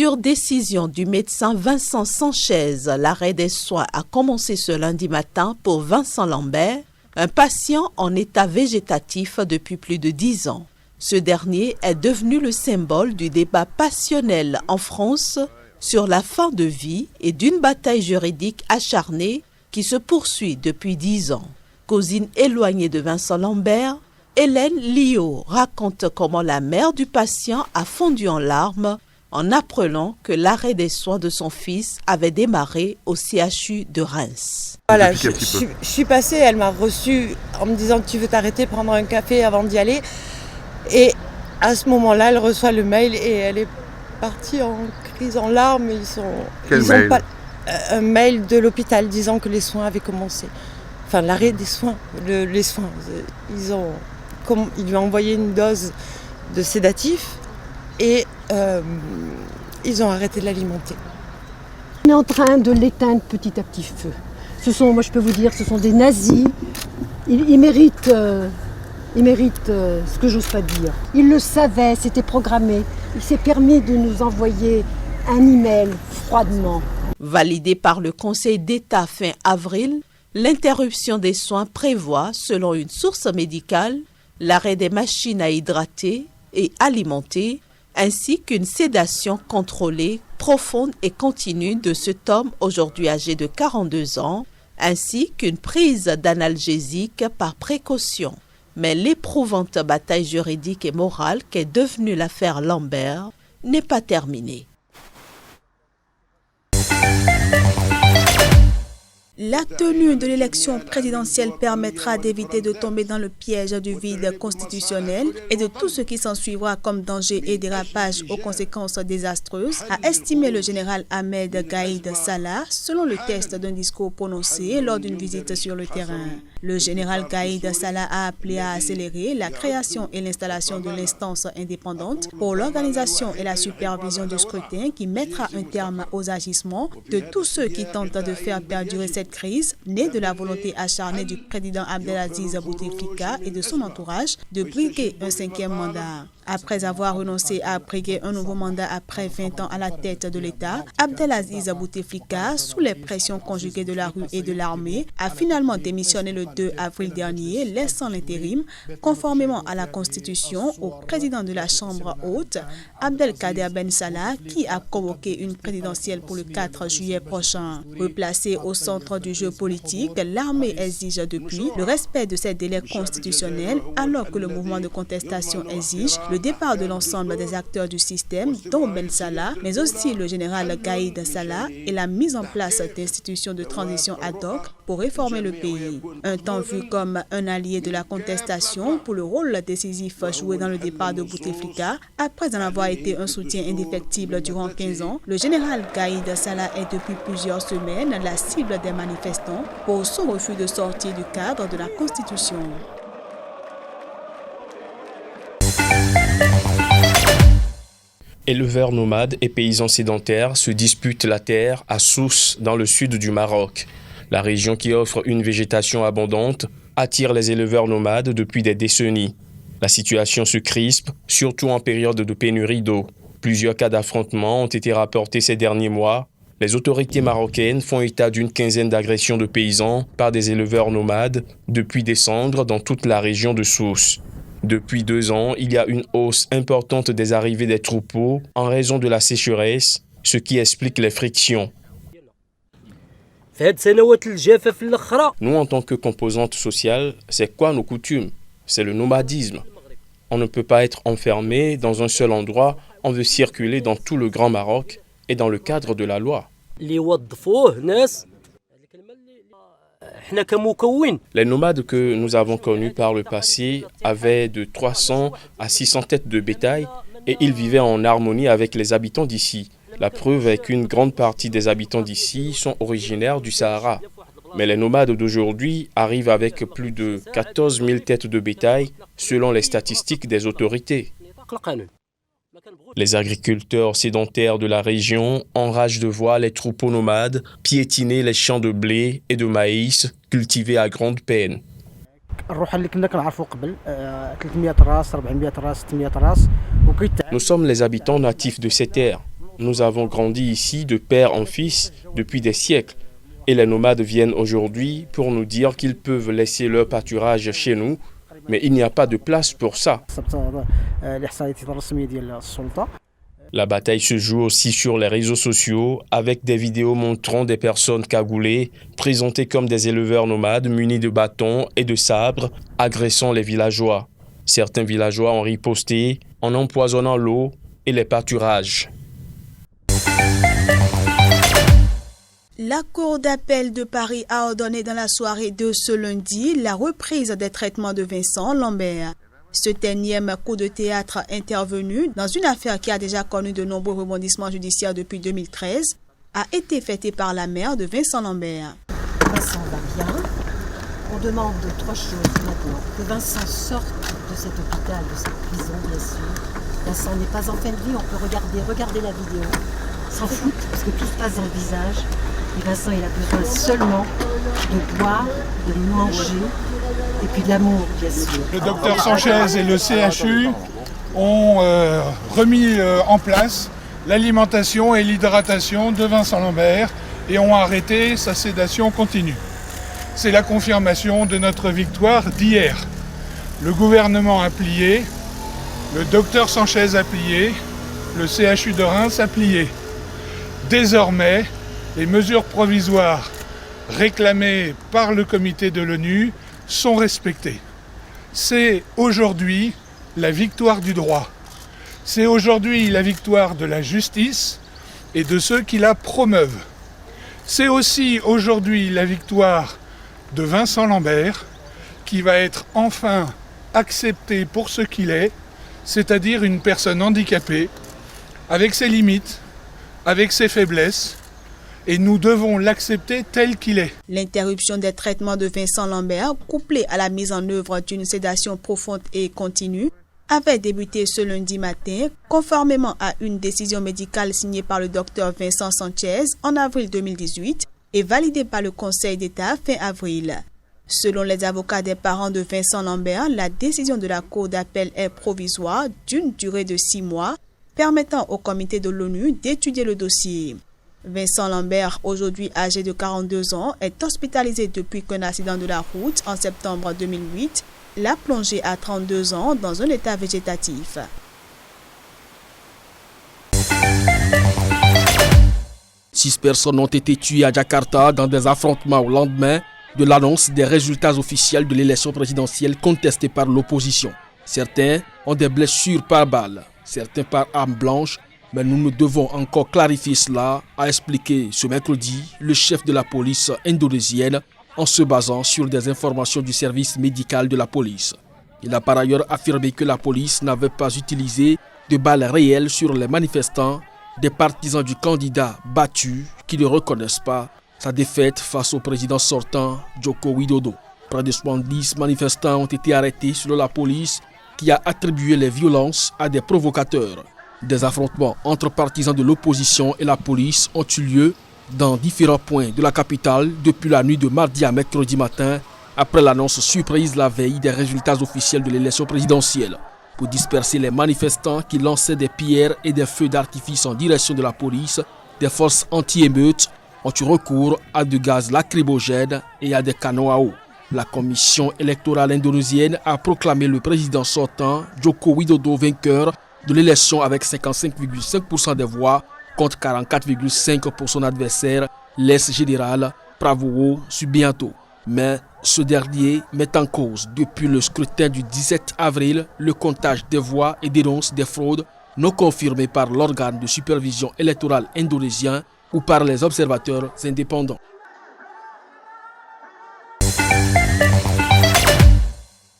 Sur décision du médecin Vincent Sanchez, l'arrêt des soins a commencé ce lundi matin pour Vincent Lambert, un patient en état végétatif depuis plus de 10 ans. Ce dernier est devenu le symbole du débat passionnel en France sur la fin de vie et d'une bataille juridique acharnée qui se poursuit depuis 10 ans. Cousine éloignée de Vincent Lambert, Hélène Lio raconte comment la mère du patient a fondu en larmes en apprenant que l'arrêt des soins de son fils avait démarré au CHU de Reims. Voilà, je suis passée, elle m'a reçue en me disant « Tu veux t'arrêter, prendre un café avant d'y aller ?» Et à ce moment-là, elle reçoit le mail et elle est partie en crise, en larmes. Un mail de l'hôpital disant que les soins avaient commencé. Enfin, l'arrêt des soins, les soins. Il lui a envoyé une dose de sédatif et ils ont arrêté de l'alimenter. On est en train de l'éteindre petit à petit feu. Moi je peux vous dire, ce sont des nazis. Ils méritent ce que j'ose pas dire. Il le savait, c'était programmé. Il s'est permis de nous envoyer un email froidement. Validé par le Conseil d'État fin avril, l'interruption des soins prévoit, selon une source médicale, l'arrêt des machines à hydrater et alimenter, ainsi qu'une sédation contrôlée, profonde et continue de cet homme aujourd'hui âgé de 42 ans, ainsi qu'une prise d'analgésique par précaution. Mais l'éprouvante bataille juridique et morale qu'est devenue l'affaire Lambert n'est pas terminée. La tenue de l'élection présidentielle permettra d'éviter de tomber dans le piège du vide constitutionnel et de tout ce qui s'ensuivra comme danger et dérapage aux conséquences désastreuses, a estimé le général Ahmed Gaïd Salah, selon le texte d'un discours prononcé lors d'une visite sur le terrain. Le général Gaïd Salah a appelé à accélérer la création et l'installation de l'instance indépendante pour l'organisation et la supervision du scrutin qui mettra un terme aux agissements de tous ceux qui tentent de faire perdurer cette crise, née de la volonté acharnée du président Abdelaziz Bouteflika et de son entourage de briguer un 5e mandat. Après avoir renoncé à briguer un nouveau mandat après 20 ans à la tête de l'État, Abdelaziz Bouteflika, sous les pressions conjuguées de la rue et de l'armée, a finalement démissionné le 2 avril dernier, laissant l'intérim, conformément à la Constitution, au président de la Chambre haute, Abdelkader Ben Salah, qui a convoqué une présidentielle pour le 4 juillet prochain. Replacé au centre du jeu politique, l'armée exige depuis le respect de ses délais constitutionnels, alors que le mouvement de contestation exige le départ de l'ensemble des acteurs du système, dont Ben Salah, mais aussi le général Gaïd Salah, et la mise en place d'institutions de transition ad hoc pour réformer le pays. Un temps vu comme un allié de la contestation pour le rôle décisif joué dans le départ de Bouteflika, après en avoir été un soutien indéfectible durant 15 ans, le général Gaïd Salah est depuis plusieurs semaines la cible des manifestants pour son refus de sortir du cadre de la Constitution. Éleveurs nomades et paysans sédentaires se disputent la terre à Sousse, dans le sud du Maroc. La région qui offre une végétation abondante attire les éleveurs nomades depuis des décennies. La situation se crispe, surtout en période de pénurie d'eau. Plusieurs cas d'affrontements ont été rapportés ces derniers mois. Les autorités marocaines font état d'une quinzaine d'agressions de paysans par des éleveurs nomades depuis décembre dans toute la région de Sousse. Depuis 2 ans, il y a une hausse importante des arrivées des troupeaux en raison de la sécheresse, ce qui explique les frictions. Nous, en tant que composante sociale, c'est quoi nos coutumes? C'est le nomadisme. On ne peut pas être enfermé dans un seul endroit, on veut circuler dans tout le Grand Maroc et dans le cadre de la loi. Les nomades que nous avons connus par le passé avaient de 300 à 600 têtes de bétail et ils vivaient en harmonie avec les habitants d'ici. La preuve est qu'une grande partie des habitants d'ici sont originaires du Sahara. Mais les nomades d'aujourd'hui arrivent avec plus de 14 000 têtes de bétail selon les statistiques des autorités. Les agriculteurs sédentaires de la région enragent de voir les troupeaux nomades piétiner les champs de blé et de maïs cultivés à grande peine. Nous sommes les habitants natifs de ces terres. Nous avons grandi ici de père en fils depuis des siècles. Et les nomades viennent aujourd'hui pour nous dire qu'ils peuvent laisser leur pâturage chez nous, mais il n'y a pas de place pour ça. La bataille se joue aussi sur les réseaux sociaux avec des vidéos montrant des personnes cagoulées, présentées comme des éleveurs nomades munis de bâtons et de sabres, agressant les villageois. Certains villageois ont riposté en empoisonnant l'eau et les pâturages. La Cour d'appel de Paris a ordonné dans la soirée de ce lundi la reprise des traitements de Vincent Lambert. Cet énième coup de théâtre intervenu dans une affaire qui a déjà connu de nombreux rebondissements judiciaires depuis 2013 a été fêté par la mère de Vincent Lambert. Vincent va bien. On demande 3 choses maintenant. Que Vincent sorte de cet hôpital, de cette prison, bien sûr. Vincent n'est pas en fin de vie, on peut regarder la vidéo. S'en foutre, parce que tout se passe dans le visage. Et Vincent, il a besoin seulement de boire, de manger, et puis de l'amour, bien sûr. Le docteur Sanchez et le CHU ont remis en place l'alimentation et l'hydratation de Vincent Lambert et ont arrêté sa sédation continue. C'est la confirmation de notre victoire d'hier. Le gouvernement a plié, le docteur Sanchez a plié, le CHU de Reims a plié. Désormais, les mesures provisoires réclamées par le comité de l'ONU sont respectées. C'est aujourd'hui la victoire du droit. C'est aujourd'hui la victoire de la justice et de ceux qui la promeuvent. C'est aussi aujourd'hui la victoire de Vincent Lambert qui va être enfin accepté pour ce qu'il est, c'est-à-dire une personne handicapée, avec ses limites, avec ses faiblesses, et nous devons l'accepter tel qu'il est. L'interruption des traitements de Vincent Lambert, couplée à la mise en œuvre d'une sédation profonde et continue, avait débuté ce lundi matin, conformément à une décision médicale signée par le docteur Vincent Sanchez en avril 2018 et validée par le Conseil d'État fin avril. Selon les avocats des parents de Vincent Lambert, la décision de la Cour d'appel est provisoire d'une durée de 6 mois, permettant au comité de l'ONU d'étudier le dossier. Vincent Lambert, aujourd'hui âgé de 42 ans, est hospitalisé depuis qu'un accident de la route en septembre 2008 l'a plongé à 32 ans dans un état végétatif. Six personnes ont été tuées à Jakarta dans des affrontements au lendemain de l'annonce des résultats officiels de l'élection présidentielle contestée par l'opposition. Certains ont des blessures par balle, certains par arme blanche, mais nous ne devons encore clarifier cela, a expliqué ce mercredi le chef de la police indonésienne en se basant sur des informations du service médical de la police. Il a par ailleurs affirmé que la police n'avait pas utilisé de balles réelles sur les manifestants, des partisans du candidat battus qui ne reconnaissent pas sa défaite face au président sortant Joko Widodo. Près de 70 manifestants ont été arrêtés selon la police qui a attribué les violences à des provocateurs. Des affrontements entre partisans de l'opposition et la police ont eu lieu dans différents points de la capitale depuis la nuit de mardi à mercredi matin, après l'annonce surprise la veille des résultats officiels de l'élection présidentielle. Pour disperser les manifestants qui lançaient des pierres et des feux d'artifice en direction de la police, des forces anti-émeutes ont eu recours à du gaz lacrymogène et à des canons à eau. La commission électorale indonésienne a proclamé le président sortant, Joko Widodo, vainqueur de l'élection avec 55,5% des voix contre 44,5% pour son adversaire, l'ex-général Prabowo Subianto. Mais ce dernier met en cause, depuis le scrutin du 17 avril, le comptage des voix et dénonce des fraudes non confirmées par l'organe de supervision électorale indonésien ou par les observateurs indépendants.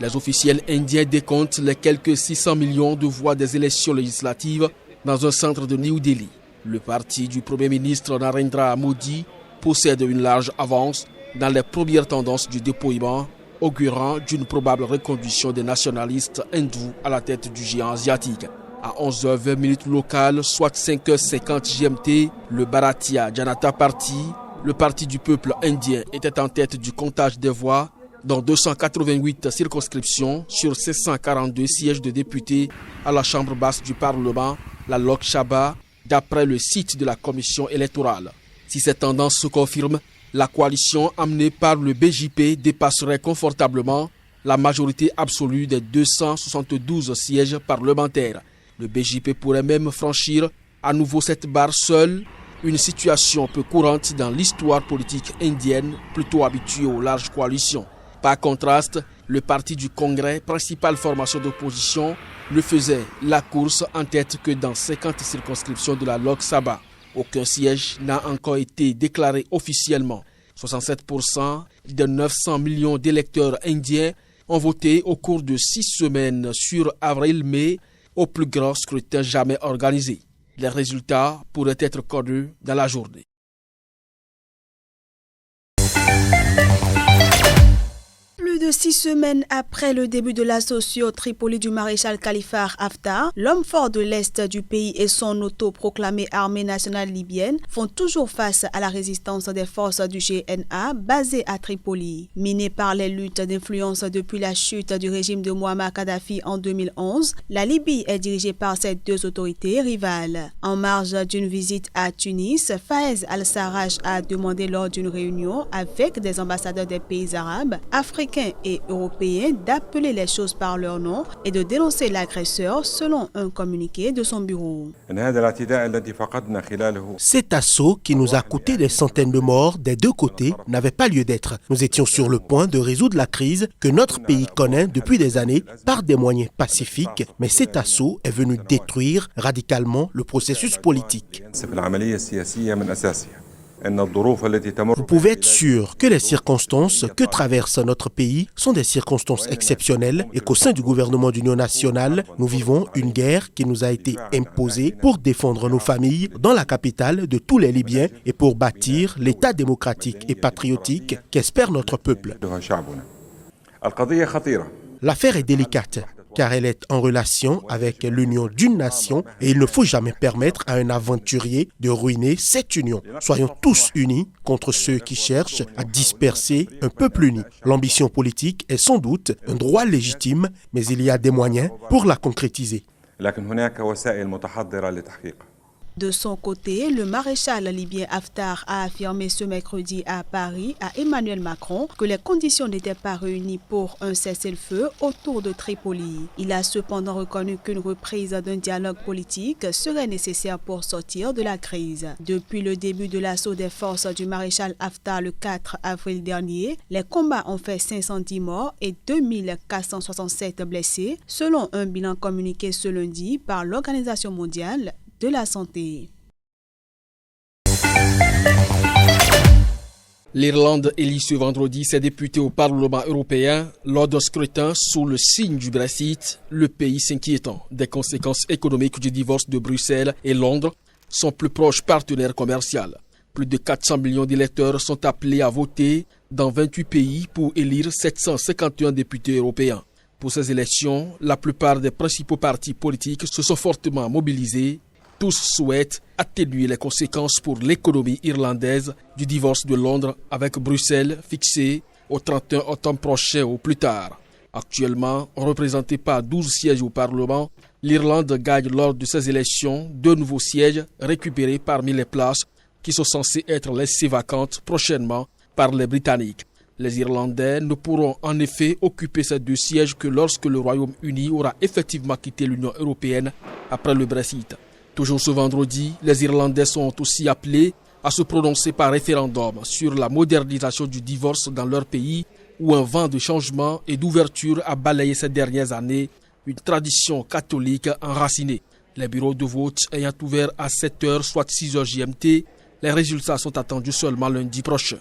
Les officiels indiens décomptent les quelques 600 millions de voix des élections législatives dans un centre de New Delhi. Le parti du Premier ministre Narendra Modi possède une large avance dans les premières tendances du dépouillement, augurant d'une probable reconduction des nationalistes hindous à la tête du géant asiatique. À 11h20 locales, soit 5h50 GMT, le Bharatiya Janata Party, le parti du peuple indien, était en tête du comptage des voix dans 288 circonscriptions sur 742 sièges de députés à la chambre basse du Parlement, la Lok Sabha, d'après le site de la commission électorale. Si cette tendance se confirme, la coalition amenée par le BJP dépasserait confortablement la majorité absolue des 272 sièges parlementaires. Le BJP pourrait même franchir à nouveau cette barre seule, une situation peu courante dans l'histoire politique indienne, plutôt habituée aux larges coalitions. Par contraste, le parti du Congrès, principale formation d'opposition, ne faisait la course en tête que dans 50 circonscriptions de la Lok Sabha. Aucun siège n'a encore été déclaré officiellement. 67% des 900 millions d'électeurs indiens ont voté au cours de 6 semaines sur avril-mai au plus grand scrutin jamais organisé. Les résultats pourraient être connus dans la journée. Plus de 6 semaines après le début de l'assaut sur Tripoli du maréchal Khalifa Haftar, l'homme fort de l'Est du pays et son autoproclamée armée nationale libyenne font toujours face à la résistance des forces du GNA basées à Tripoli. Minée par les luttes d'influence depuis la chute du régime de Muammar Kadhafi en 2011, la Libye est dirigée par ces deux autorités rivales. En marge d'une visite à Tunis, Fayez al-Sarraj a demandé lors d'une réunion avec des ambassadeurs des pays arabes, africains et européens d'appeler les choses par leur nom et de dénoncer l'agresseur selon un communiqué de son bureau. Cet assaut qui nous a coûté des centaines de morts des deux côtés n'avait pas lieu d'être. Nous étions sur le point de résoudre la crise que notre pays connaît depuis des années par des moyens pacifiques, mais cet assaut est venu détruire radicalement le processus politique. Vous pouvez être sûr que les circonstances que traverse notre pays sont des circonstances exceptionnelles et qu'au sein du gouvernement d'union nationale, nous vivons une guerre qui nous a été imposée pour défendre nos familles dans la capitale de tous les Libyens et pour bâtir l'État démocratique et patriotique qu'espère notre peuple. L'affaire est délicate, car elle est en relation avec l'union d'une nation et il ne faut jamais permettre à un aventurier de ruiner cette union. Soyons tous unis contre ceux qui cherchent à disperser un peuple uni. L'ambition politique est sans doute un droit légitime, mais il y a des moyens pour la concrétiser. De son côté, le maréchal libyen Haftar a affirmé ce mercredi à Paris à Emmanuel Macron que les conditions n'étaient pas réunies pour un cessez-le-feu autour de Tripoli. Il a cependant reconnu qu'une reprise d'un dialogue politique serait nécessaire pour sortir de la crise. Depuis le début de l'assaut des forces du maréchal Haftar le 4 avril dernier, les combats ont fait 510 morts et 2467 blessés, selon un bilan communiqué ce lundi par l'Organisation mondiale de la santé. L'Irlande élit ce vendredi ses députés au Parlement européen lors d'un scrutin sous le signe du Brexit, le pays s'inquiétant des conséquences économiques du divorce de Bruxelles et Londres, son plus proche partenaire commercial. Plus de 400 millions d'électeurs sont appelés à voter dans 28 pays pour élire 751 députés européens. Pour ces élections, la plupart des principaux partis politiques se sont fortement mobilisés. Tous souhaitent atténuer les conséquences pour l'économie irlandaise du divorce de Londres avec Bruxelles fixé au 31 octobre prochain ou plus tard. Actuellement, représentée par 12 sièges au Parlement, l'Irlande gagne lors de ces élections 2 nouveaux sièges récupérés parmi les places qui sont censées être laissées vacantes prochainement par les Britanniques. Les Irlandais ne pourront en effet occuper ces 2 sièges que lorsque le Royaume-Uni aura effectivement quitté l'Union européenne après le Brexit. Toujours ce vendredi, les Irlandais sont aussi appelés à se prononcer par référendum sur la modernisation du divorce dans leur pays où un vent de changement et d'ouverture a balayé ces dernières années une tradition catholique enracinée. Les bureaux de vote ayant ouvert à 7h, soit 6h GMT, les résultats sont attendus seulement lundi prochain.